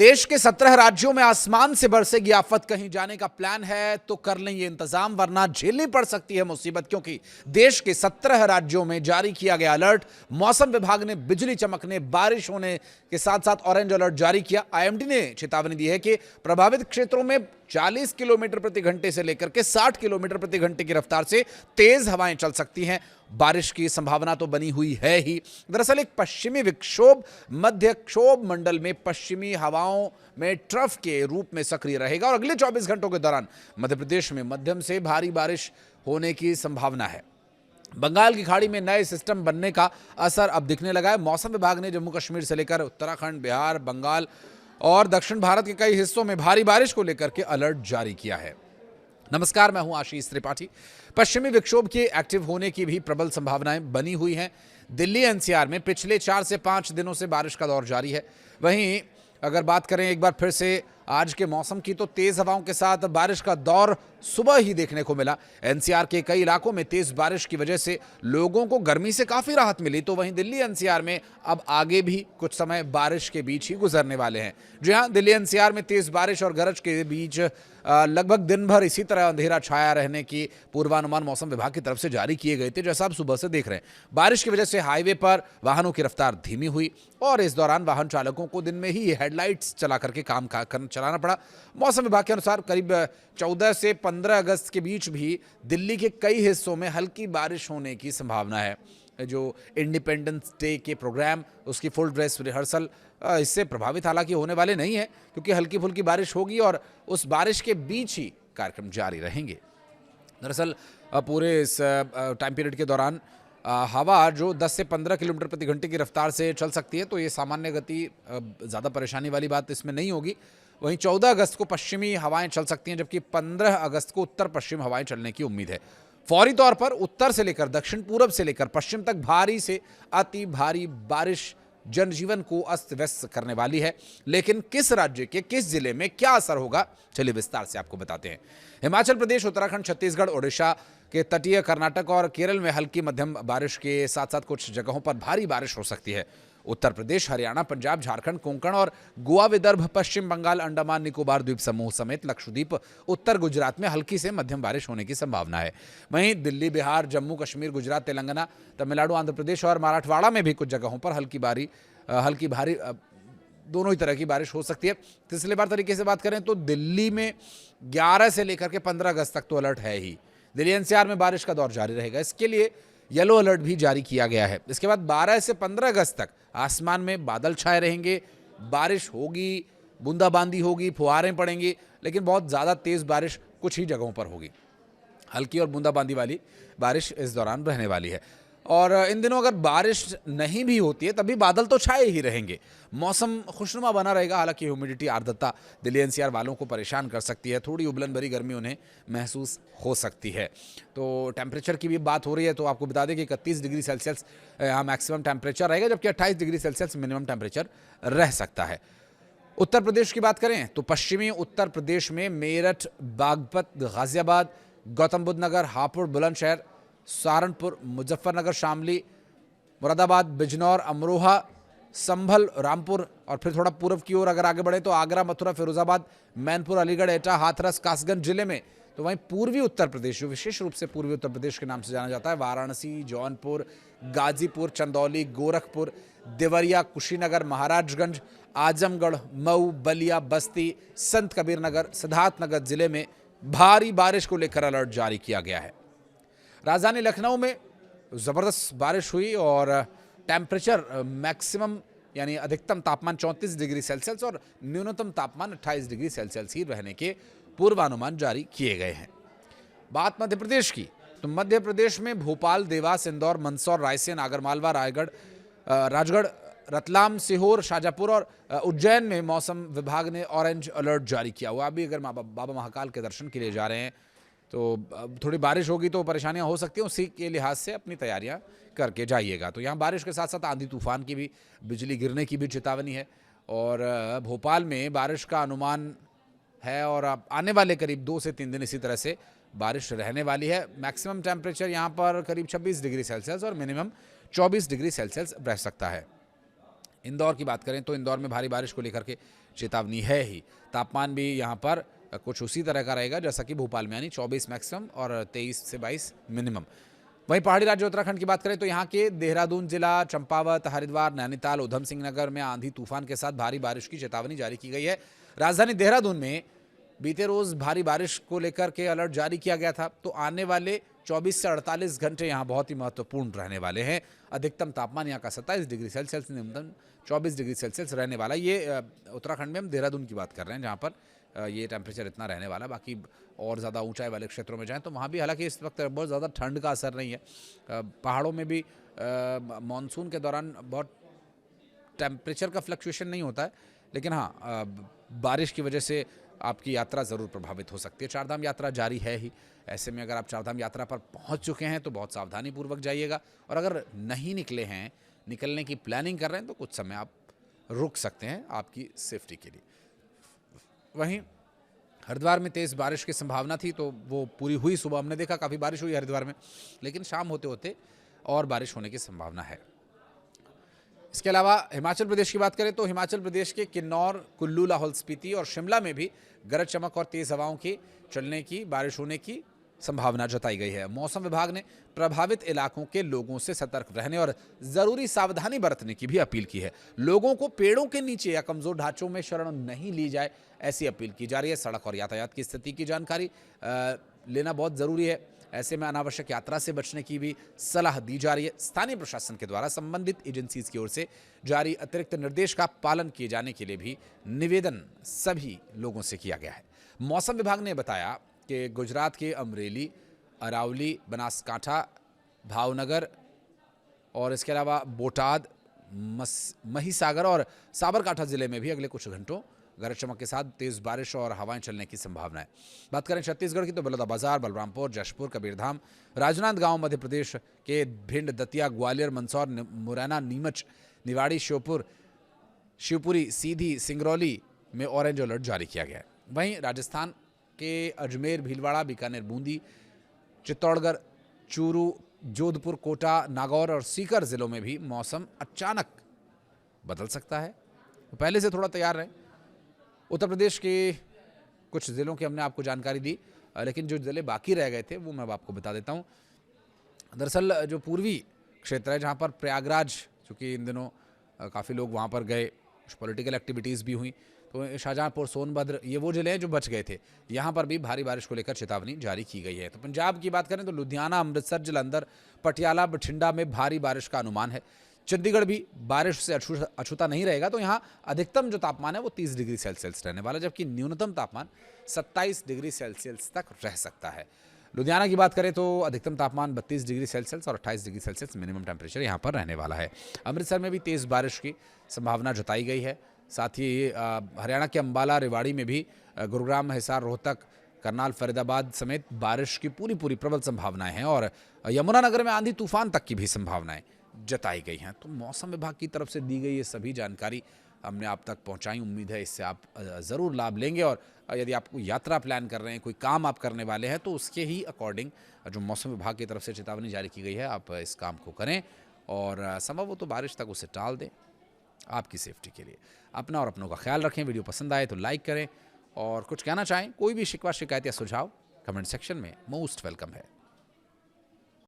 देश के 17 राज्यों में आसमान से बरसेगी आफत। कहीं जाने का प्लान है तो कर लें ये इंतजाम, वरना झेलनी पड़ सकती है मुसीबत, क्योंकि देश के 17 राज्यों में जारी किया गया अलर्ट। मौसम विभाग ने बिजली चमकने, बारिश होने के साथ साथ ऑरेंज अलर्ट जारी किया। आईएमडी ने चेतावनी दी है कि प्रभावित क्षेत्रों में 40 किलोमीटर प्रति घंटे से लेकर के 60 किलोमीटर प्रति घंटे की रफ्तार से तेज हवाएं चल सकती हैं। बारिश की संभावना तो बनी हुई है ही। दरअसल एक पश्चिमी विक्षोभ मध्य क्षोभ मंडल में पश्चिमी हवाओं में ट्रफ के रूप में सक्रिय रहेगा और अगले 24 घंटों के दौरान मध्य प्रदेश में मध्यम से भारी बारिश होने की संभावना है। बंगाल की खाड़ी में नए सिस्टम बनने का असर अब दिखने लगा है। मौसम विभाग ने जम्मू कश्मीर से लेकर उत्तराखंड, बिहार, बंगाल और दक्षिण भारत के कई हिस्सों में भारी बारिश को लेकर के अलर्ट जारी किया है। नमस्कार, मैं हूं आशीष त्रिपाठी। पश्चिमी विक्षोभ के एक्टिव होने की भी प्रबल संभावनाएं बनी हुई हैं। दिल्ली एनसीआर में पिछले 4 से 5 दिनों से बारिश का दौर जारी है। वहीं अगर बात करें एक बार फिर से आज के मौसम की, तो तेज हवाओं के साथ बारिश का दौर सुबह ही देखने को मिला। एनसीआर के कई इलाकों में तेज बारिश की वजह से लोगों को गर्मी से काफी राहत मिली। तो वहीं दिल्ली एनसीआर में अब आगे भी कुछ समय बारिश के बीच ही गुजरने वाले हैं। जी हां, दिल्ली एनसीआर में तेज बारिश और गरज के बीच लगभग दिन भर इसी तरह अंधेरा छाया रहने की पूर्वानुमान मौसम विभाग की तरफ से जारी किए गए थे, जैसा आप सुबह से देख रहे हैं। बारिश की वजह से हाईवे पर वाहनों की रफ्तार धीमी हुई और इस दौरान वाहन चालकों को दिन में ही हेडलाइट्स चला करके काम चलाना पड़ा। मौसम विभाग के अनुसार करीब 14 से 15 अगस्त के बीच भी दिल्ली के कई हिस्सों में हल्की बारिश होने की संभावना है। जो इंडिपेंडेंस डे के प्रोग्राम, उसकी फुल ड्रेस रिहर्सल इससे प्रभावित हालांकि होने वाले नहीं है, क्योंकि हल्की फुल्की बारिश होगी और उस बारिश के बीच ही कार्यक्रम जारी रहेंगे। दरअसल पूरे इस टाइम पीरियड के दौरान हवा जो 10 से 15 किलोमीटर प्रति घंटे की रफ्तार से चल सकती है, तो ये सामान्य गति, ज़्यादा परेशानी वाली बात इसमें नहीं होगी। वहीं 14 अगस्त को पश्चिमी हवाएं चल सकती हैं, जबकि 15 अगस्त को उत्तर पश्चिम हवाएं चलने की उम्मीद है। फौरी तौर पर उत्तर से लेकर दक्षिण पूर्व से लेकर पश्चिम तक भारी से अति भारी बारिश जनजीवन को अस्त व्यस्त करने वाली है। लेकिन किस राज्य के किस जिले में क्या असर होगा, चलिए विस्तार से आपको बताते हैं। हिमाचल प्रदेश, उत्तराखंड, छत्तीसगढ़, ओडिशा के तटीय कर्नाटक और केरल में हल्की मध्यम बारिश के साथ साथ कुछ जगहों पर भारी बारिश हो सकती है। उत्तर प्रदेश, हरियाणा, पंजाब, झारखंड, कोंकण और गोवा, विदर्भ, पश्चिम बंगाल, अंडमान निकोबार द्वीप समूह समेत लक्षद्वीप, उत्तर गुजरात में हल्की से मध्यम बारिश होने की संभावना है। वहीं दिल्ली, बिहार, जम्मू कश्मीर, गुजरात, तेलंगाना, तमिलनाडु, आंध्र प्रदेश और मराठवाड़ा में भी कुछ जगहों पर हल्की भारी दोनों ही तरह की बारिश हो सकती है। सिलसिलेवार तरीके से बात करें तो दिल्ली में 11 से लेकर के 15 अगस्त तक तो अलर्ट है ही। दिल्ली एनसीआर में बारिश का दौर जारी रहेगा, इसके लिए येलो अलर्ट भी जारी किया गया है। इसके बाद 12 से 15 अगस्त तक आसमान में बादल छाए रहेंगे, बारिश होगी, बूंदाबांदी होगी, फुहारें पड़ेंगी, लेकिन बहुत ज़्यादा तेज़ बारिश कुछ ही जगहों पर होगी। हल्की और बूंदाबांदी वाली बारिश इस दौरान रहने वाली है। और इन दिनों अगर बारिश नहीं भी होती है, तभी बादल तो छाए ही रहेंगे। मौसम खुशनुमा बना रहेगा, हालांकि ह्यूमिडिटी, आर्द्रता दिल्ली एनसीआर वालों को परेशान कर सकती है। थोड़ी उबलन भरी गर्मी उन्हें महसूस हो सकती है। तो टेम्परेचर की भी बात हो रही है, तो आपको बता दें कि 31 डिग्री सेल्सियस यहाँ मैक्सिमम टेम्परेचर रहेगा, जबकि 28 डिग्री सेल्सियस मिनिमम टेम्परेचर रह सकता है। उत्तर प्रदेश की बात करें तो पश्चिमी उत्तर प्रदेश में मेरठ, बागपत, गाजियाबाद, गौतम बुद्ध नगर, हापुड़, बुलंदशहर, सहारनपुर, मुजफ्फरनगर, शामली, मुरादाबाद, बिजनौर, अमरोहा, संभल, रामपुर और फिर थोड़ा पूर्व की ओर अगर आगे बढ़े तो आगरा, मथुरा, फिरोजाबाद, मैनपुर, अलीगढ़, एटा, हाथरस, कासगंज जिले में। तो वहीं पूर्वी उत्तर प्रदेश, जो विशेष रूप से पूर्वी उत्तर प्रदेश के नाम से जाना जाता है, वाराणसी, जौनपुर, गाजीपुर, चंदौली, गोरखपुर, देवरिया, कुशीनगर, महाराजगंज, आजमगढ़, मऊ, बलिया, बस्ती, संत कबीर नगर, सिद्धार्थनगर जिले में भारी बारिश को लेकर अलर्ट जारी किया गया है। राजधानी लखनऊ में ज़बरदस्त बारिश हुई और टेम्परेचर मैक्सिमम यानी अधिकतम तापमान 34 डिग्री सेल्सियस और न्यूनतम तापमान 28 डिग्री सेल्सियस ही रहने के पूर्वानुमान जारी किए गए हैं। बात मध्य प्रदेश की, तो मध्य प्रदेश में भोपाल, देवास, इंदौर, मंदसौर, रायसेन, आगरमालवा, राजगढ़, रतलाम, सीहोर, शाजापुर और उज्जैन में मौसम विभाग ने ऑरेंज अलर्ट जारी किया हुआ। अभी अगर बाबा महाकाल के दर्शन के लिए जा रहे हैं तो थोड़ी बारिश होगी तो परेशानियां हो सकती हैं, उसी के लिहाज से अपनी तैयारियां करके जाइएगा। तो यहाँ बारिश के साथ साथ आंधी तूफान की भी, बिजली गिरने की भी चेतावनी है। और भोपाल में बारिश का अनुमान है और आने वाले करीब 2 से 3 दिन इसी तरह से बारिश रहने वाली है। मैक्सिमम टेम्परेचर यहाँ पर करीब 26 डिग्री सेल्सियस और मिनिमम 24 डिग्री सेल्सियस रह सकता है। इंदौर की बात करें तो इंदौर में भारी बारिश को लेकर के चेतावनी है ही। तापमान भी यहाँ पर कुछ उसी तरह का रहेगा जैसा कि भोपाल में, यानी 24 मैक्सिमम और 23 से 22 मिनिमम। वहीं पहाड़ी राज्य उत्तराखंड की बात करें तो यहाँ के देहरादून जिला, चंपावत, हरिद्वार, नैनीताल, उधम सिंह नगर में आंधी तूफान के साथ भारी बारिश की चेतावनी जारी की गई है। राजधानी देहरादून में बीते रोज भारी बारिश को लेकर के अलर्ट जारी किया गया था। तो आने वाले 24 से 48 घंटे यहाँ बहुत ही महत्वपूर्ण रहने वाले हैं। अधिकतम तापमान यहाँ का 27 डिग्री सेल्सियस, न्यूनतम 24 डिग्री सेल्सियस रहने वाला। ये उत्तराखंड में हम देहरादून की बात कर रहे हैं जहाँ पर ये टेम्परेचर इतना रहने वाला। बाकी और ज़्यादा ऊंचाई वाले क्षेत्रों में जाएं तो वहाँ भी हालांकि इस वक्त बहुत ज़्यादा ठंड का असर नहीं है। पहाड़ों में भी मानसून के दौरान बहुत टेम्परेचर का फ्लक्चुएशन नहीं होता है, लेकिन हाँ बारिश की वजह से आपकी यात्रा ज़रूर प्रभावित हो सकती है। चारधाम यात्रा जारी है ही, ऐसे में अगर आप चारधाम यात्रा पर पहुंच चुके हैं तो बहुत सावधानी पूर्वक जाइएगा, और अगर नहीं निकले हैं, निकलने की प्लानिंग कर रहे हैं तो कुछ समय आप रुक सकते हैं आपकी सेफ्टी के लिए। वहीं हरिद्वार में तेज़ बारिश की संभावना थी तो वो पूरी हुई। सुबह हमने देखा काफ़ी बारिश हुई हरिद्वार में, लेकिन शाम होते होते और बारिश होने की संभावना है। इसके अलावा हिमाचल प्रदेश की बात करें तो हिमाचल प्रदेश के किन्नौर, कुल्लू, लाहौल स्पीति और शिमला में भी गरज चमक और तेज हवाओं के चलने की, बारिश होने की संभावना जताई गई है। मौसम विभाग ने प्रभावित इलाकों के लोगों से सतर्क रहने और जरूरी सावधानी बरतने की भी अपील की है। लोगों को पेड़ों के नीचे या कमजोर ढांचों में शरण नहीं ली जाए, ऐसी अपील की जा रही है। सड़क और यातायात की स्थिति की जानकारी लेना बहुत जरूरी है। ऐसे में अनावश्यक यात्रा से बचने की भी सलाह दी जा रही है। स्थानीय प्रशासन के द्वारा संबंधित एजेंसीज की ओर से जारी अतिरिक्त निर्देश का पालन किए जाने के लिए भी निवेदन सभी लोगों से किया गया है। मौसम विभाग ने बताया कि गुजरात के अमरेली, अरावली, बनासकांठा, भावनगर और इसके अलावा बोटाद, महिसागर और साबरकांठा जिले में भी अगले कुछ घंटों गरज चमक के साथ तेज बारिश और हवाएं चलने की संभावना है। बात करें छत्तीसगढ़ की तो बलौदाबाजार, बलरामपुर, जशपुर, कबीरधाम, राजनांदगांव मध्य प्रदेश के भिंड, दतिया, ग्वालियर, मंदसौर, मुरैना, नीमच, निवाड़ी, श्योपुर, शिवपुरी, सीधी, सिंगरौली में ऑरेंज अलर्ट जारी किया गया है। वहीं राजस्थान के अजमेर, भीलवाड़ा, बीकानेर, बूंदी, चित्तौड़गढ़, चूरू, जोधपुर, कोटा, नागौर और सीकर जिलों में भी मौसम अचानक बदल सकता है, तो पहले से थोड़ा तैयार रहें। उत्तर प्रदेश के कुछ ज़िलों की हमने आपको जानकारी दी, लेकिन जो ज़िले बाकी रह गए थे वो मैं आपको बता देता हूँ। दरअसल जो पूर्वी क्षेत्र है जहाँ पर प्रयागराज, चूँकि इन दिनों काफ़ी लोग वहाँ पर गए, कुछ पॉलिटिकल एक्टिविटीज़ भी हुई, तो शाहजहाँपुर, सोनभद्र, ये वो ज़िले हैं जो बच गए थे। यहाँ पर भी भारी बारिश को लेकर चेतावनी जारी की गई है। तो पंजाब की बात करें तो लुधियाना, अमृतसर, जालंधर, पटियाला, बठिंडा में भारी बारिश का अनुमान है। चंडीगढ़ भी बारिश से अछूता नहीं रहेगा, तो यहाँ अधिकतम जो तापमान है वो 30 डिग्री सेल्सियस रहने वाला, जबकि न्यूनतम तापमान 27 डिग्री सेल्सियस तक रह सकता है। लुधियाना की बात करें तो अधिकतम तापमान 32 डिग्री सेल्सियस और 28 डिग्री सेल्सियस मिनिमम टेम्परेचर यहाँ पर रहने वाला है। अमृतसर में भी तेज़ बारिश की संभावना जताई गई है। साथ ही हरियाणा के अंबाला, रेवाड़ी में भी, गुरुग्राम, हिसार, रोहतक, करनाल, फरीदाबाद समेत बारिश की पूरी प्रबल संभावनाएं हैं और यमुनानगर में आंधी तूफान तक की भी संभावनाएं जताई गई हैं। तो मौसम विभाग की तरफ से दी गई ये सभी जानकारी हमने आप तक पहुंचाई। उम्मीद है इससे आप ज़रूर लाभ लेंगे, और यदि आप कोई यात्रा प्लान कर रहे हैं, कोई काम आप करने वाले हैं, तो उसके ही अकॉर्डिंग जो मौसम विभाग की तरफ से चेतावनी जारी की गई है, आप इस काम को करें और संभव हो तो बारिश तक उसे टाल दें आपकी सेफ्टी के लिए। अपना और अपनों का ख्याल रखें। वीडियो पसंद आए तो लाइक करें, और कुछ कहना चाहें, कोई भी शिकवा, शिकायत या सुझाव कमेंट सेक्शन में मोस्ट वेलकम है।